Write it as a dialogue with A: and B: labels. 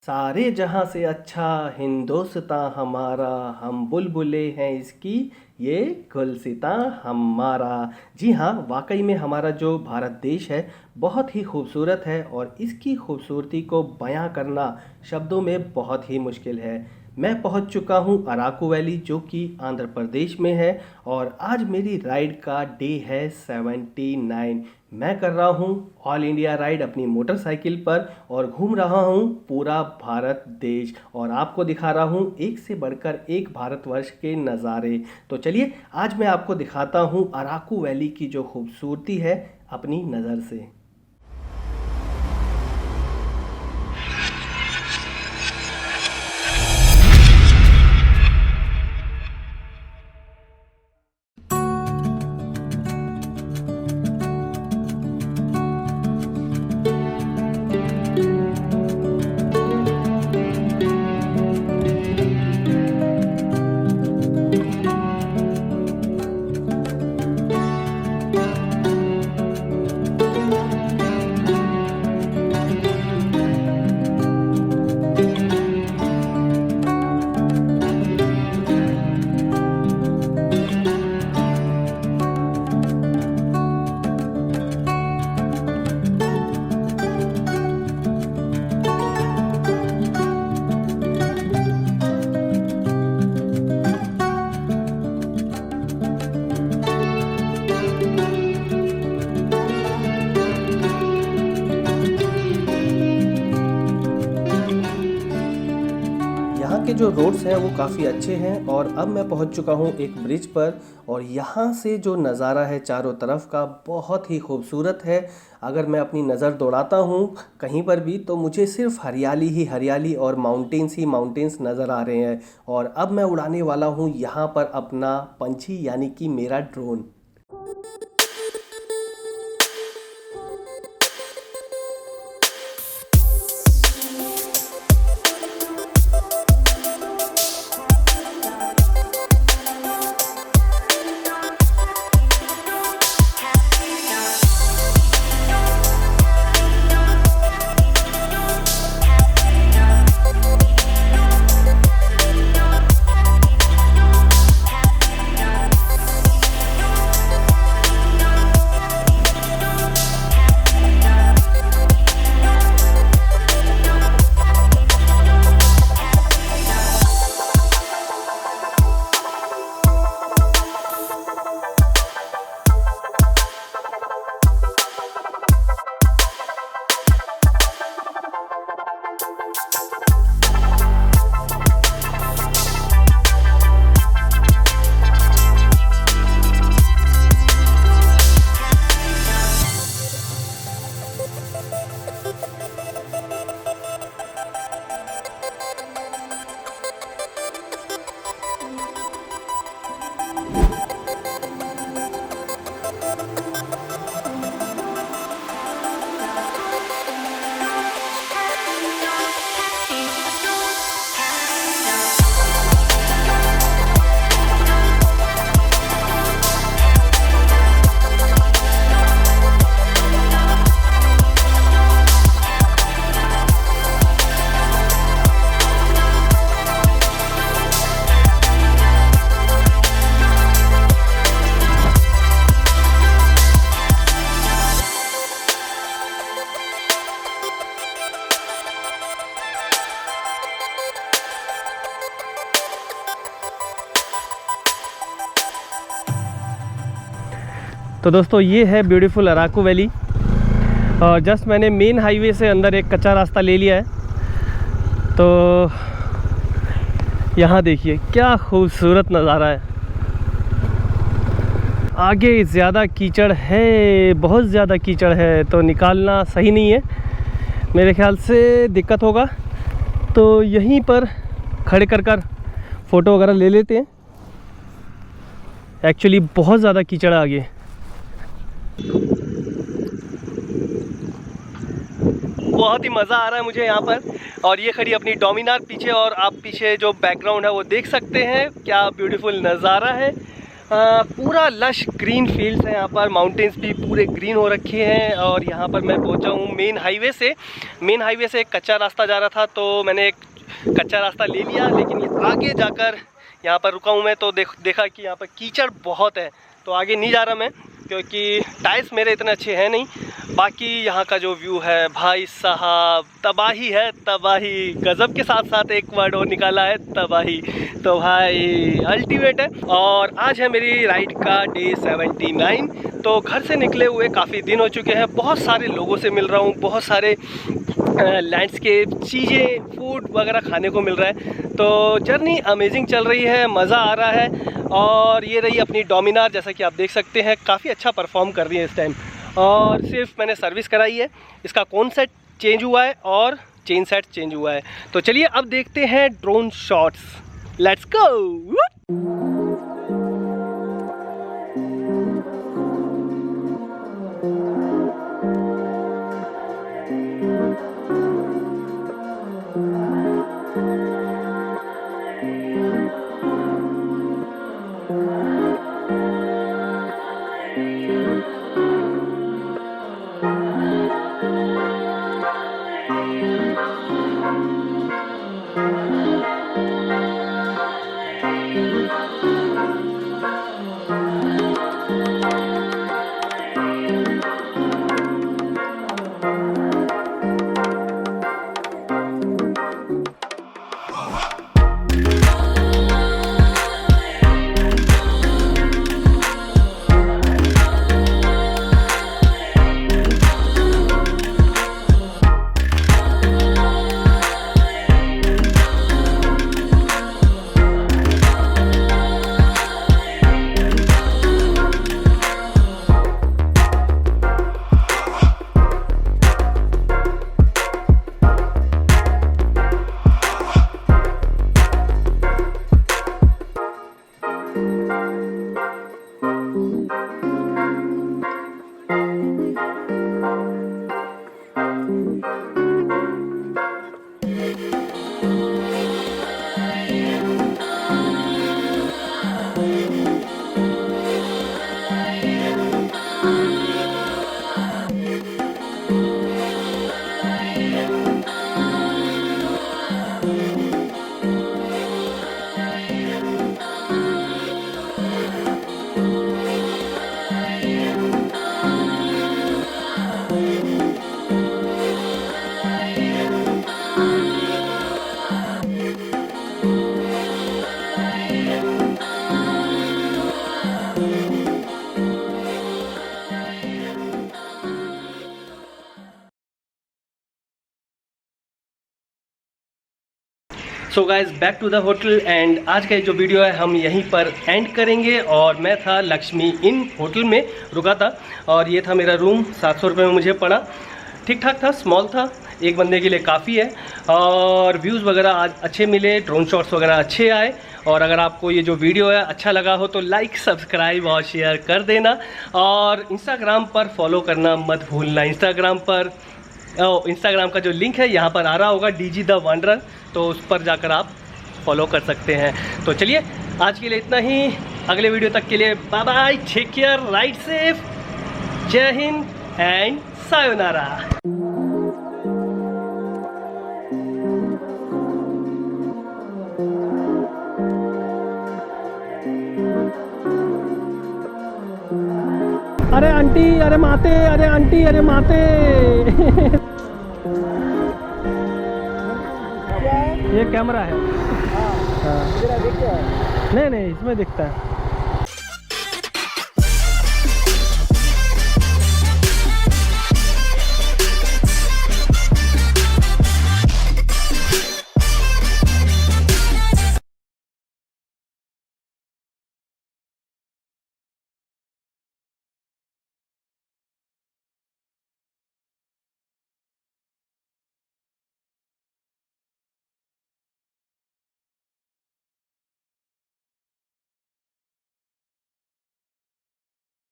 A: सारे जहाँ से अच्छा हिंदुस्तां हमारा, हम बुलबुले हैं इसकी, ये गुलसितां हमारा। जी हाँ, वाकई में हमारा जो भारत देश है बहुत ही खूबसूरत है और इसकी खूबसूरती को बयां करना शब्दों में बहुत ही मुश्किल है। मैं पहुंच चुका हूं अराकू वैली, जो कि आंध्र प्रदेश में है, और आज मेरी राइड का डे है 79। मैं कर रहा हूं ऑल इंडिया राइड अपनी मोटरसाइकिल पर और घूम रहा हूं पूरा भारत देश, और आपको दिखा रहा हूं एक से बढ़कर एक भारतवर्ष के नज़ारे। तो चलिए आज मैं आपको दिखाता हूं अराकू वैली की जो खूबसूरती है अपनी नज़र से। यहाँ के जो रोड्स हैं वो काफ़ी अच्छे हैं, और अब मैं पहुँच चुका हूँ एक ब्रिज पर, और यहाँ से जो नज़ारा है चारों तरफ का बहुत ही खूबसूरत है। अगर मैं अपनी नज़र दौड़ाता हूँ कहीं पर भी तो मुझे सिर्फ हरियाली ही हरियाली और माउंटेन्स ही माउंटेन्स नज़र आ रहे हैं। और अब मैं उड़ाने वाला हूँ यहाँ पर अपना पंछी, यानी कि मेरा ड्रोन। तो दोस्तों ये है ब्यूटीफुल अराकू वैली, और जस्ट मैंने मेन हाईवे से अंदर एक कच्चा रास्ता ले लिया है। तो यहाँ देखिए क्या खूबसूरत नज़ारा है। आगे ज़्यादा कीचड़ है, बहुत ज़्यादा कीचड़ है, तो निकालना सही नहीं है, मेरे ख्याल से दिक्कत होगा। तो यहीं पर खड़े कर फ़ोटो वगैरह ले लेते हैं। एक्चुअली बहुत ज़्यादा कीचड़ है आगे। बहुत ही मज़ा आ रहा है मुझे यहाँ पर, और ये खड़ी अपनी डोमिनार पीछे, और आप पीछे जो बैकग्राउंड है वो देख सकते हैं, क्या ब्यूटीफुल नज़ारा है। पूरा लश ग्रीन फील्ड्स है यहाँ पर, माउंटेन्स भी पूरे ग्रीन हो रखे हैं। और यहाँ पर मैं पहुँचा हूँ मेन हाईवे से एक कच्चा रास्ता जा रहा था, तो मैंने एक कच्चा रास्ता ले लिया, लेकिन आगे जाकर यहाँ पर रुका हूँ मैं, तो देखा कि यहाँ पर कीचड़ बहुत है, तो आगे नहीं जा रहा मैं, क्योंकि टायर्स मेरे इतने अच्छे हैं नहीं। बाकी यहाँ का जो व्यू है भाई साहब, तबाही है, तबाही। गज़ब के साथ साथ एक वर्ड और निकाला है, तबाही। तो भाई अल्टीमेट है। और आज है मेरी राइड का डे 79। तो घर से निकले हुए काफ़ी दिन हो चुके हैं, बहुत सारे लोगों से मिल रहा हूँ, बहुत सारे लैंडस्केप चीज़ें, फूड वगैरह खाने को मिल रहा है। तो जर्नी अमेजिंग चल रही है, मज़ा आ रहा है। और ये रही अपनी डोमिनार, जैसा कि आप देख सकते हैं काफ़ी अच्छा परफॉर्म कर रही है इस टाइम। और सिर्फ मैंने सर्विस कराई है, इसका कौन सेट चेंज हुआ है और चेन सेट चेंज हुआ है। तो चलिए अब देखते हैं drone shots, let's go. So guys back to the hotel, and आज का जो वीडियो है हम यहीं पर एंड करेंगे। और मैं था लक्ष्मी इन होटल में रुका था, और ये था मेरा रूम। 700 रुपये में मुझे पड़ा, ठीक ठाक था, स्मॉल था, एक बंदे के लिए काफ़ी है। और व्यूज़ वगैरह आज अच्छे मिले, ड्रोन शॉट्स वगैरह अच्छे आए। और अगर आपको ये जो वीडियो है अच्छा लगा हो तो लाइक, सब्सक्राइब और शेयर कर देना। और इंस्टाग्राम पर फॉलो करना मत भूलना। इंस्टाग्राम का जो लिंक है यहाँ पर आ रहा होगा, DG द वंडरर, तो उस पर जाकर आप फॉलो कर सकते हैं। तो चलिए आज के लिए इतना ही, अगले वीडियो तक के लिए bye bye, take care, ride safe, जय हिंद एंड सायोनारा। अरे आंटी, अरे माते, अरे आंटी, अरे माते। ये कैमरा है। हाँ। नहीं नहीं, इसमें दिखता है।